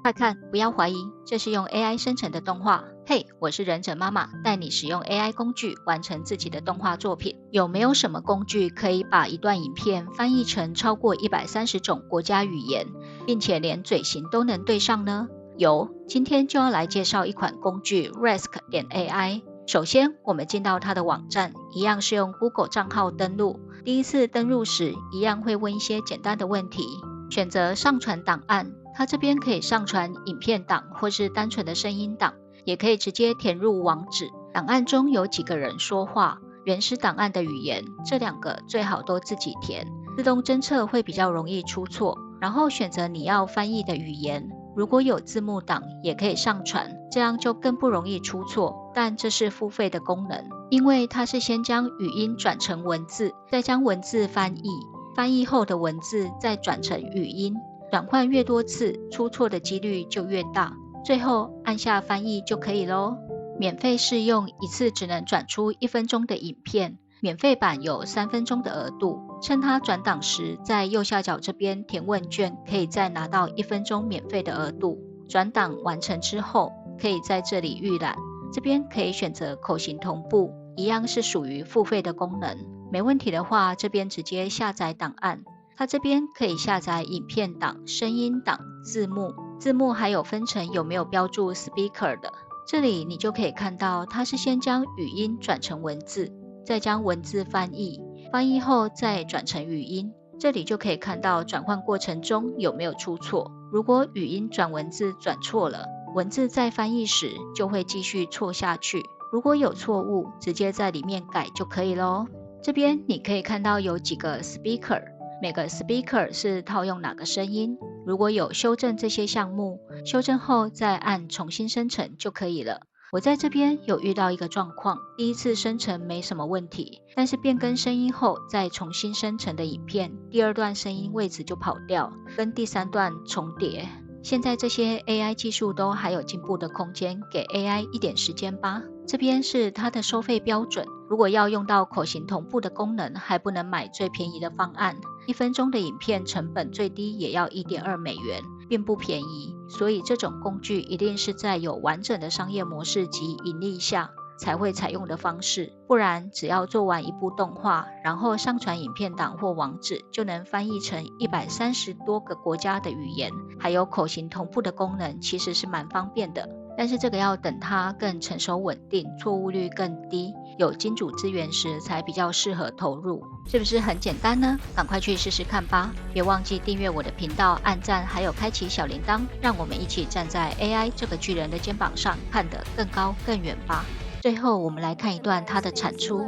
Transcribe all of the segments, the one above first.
快看，不要怀疑，这是用 AI 生成的动画。嘿，我是忍者妈妈，带你使用 AI 工具完成自己的动画作品。有没有什么工具可以把一段影片翻译成超过130种国家语言，并且连嘴型都能对上呢？有，今天就要来介绍一款工具 Resk.ai。首先，我们进到它的网站，一样是用 Google 账号登录。第一次登录时，一样会问一些简单的问题，选择上传档案。它这边可以上传影片档或是单纯的声音档，也可以直接填入网址。档案中有几个人说话，原始档案的语言，这两个最好都自己填，自动侦测会比较容易出错。然后选择你要翻译的语言，如果有字幕档也可以上传，这样就更不容易出错。但这是付费的功能，因为它是先将语音转成文字，再将文字翻译，翻译后的文字再转成语音。转换越多次，出错的几率就越大。最后按下翻译就可以咯。免费试用，一次只能转出1分钟的影片，免费版有3分钟的额度。趁它转档时，在右下角这边填问卷，可以再拿到1分钟免费的额度。转档完成之后，可以在这里预览，这边可以选择口型同步，一样是属于付费的功能。没问题的话，这边直接下载档案。它这边可以下载影片档、声音档、字幕还有分成有没有标注 speaker 的。这里你就可以看到，它是先将语音转成文字，再将文字翻译，翻译后再转成语音。这里就可以看到转换过程中有没有出错。如果语音转文字转错了，文字在翻译时就会继续错下去。如果有错误，直接在里面改就可以咯。这边你可以看到有几个 speaker。每个 speaker 是套用哪个声音，如果有修正这些项目，修正后再按重新生成就可以了。我在这边有遇到一个状况，第一次生成没什么问题，但是变更声音后再重新生成的影片，第2段声音位置就跑掉，跟第3段重叠。现在这些 AI 技术都还有进步的空间，给 AI 一点时间吧。这边是它的收费标准，如果要用到口型同步的功能，还不能买最便宜的方案。1分钟的影片成本最低也要1.2美元，并不便宜，所以这种工具一定是在有完整的商业模式及盈利下才会采用的方式，不然只要做完一部动画，然后上传影片档或网址，就能翻译成130多个国家的语言，还有口型同步的功能，其实是蛮方便的。但是这个要等它更成熟稳定，错误率更低，有金主资源时才比较适合投入。是不是很简单呢？赶快去试试看吧！别忘记订阅我的频道、按赞，还有开启小铃铛，让我们一起站在 AI 这个巨人的肩膀上，看得更高更遠吧。最後，我們來看一段它的產出。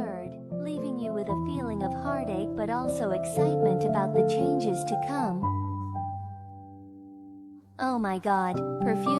Leaving you with a feeling of heartache but also excitement about the changes to come. Oh my god, perfume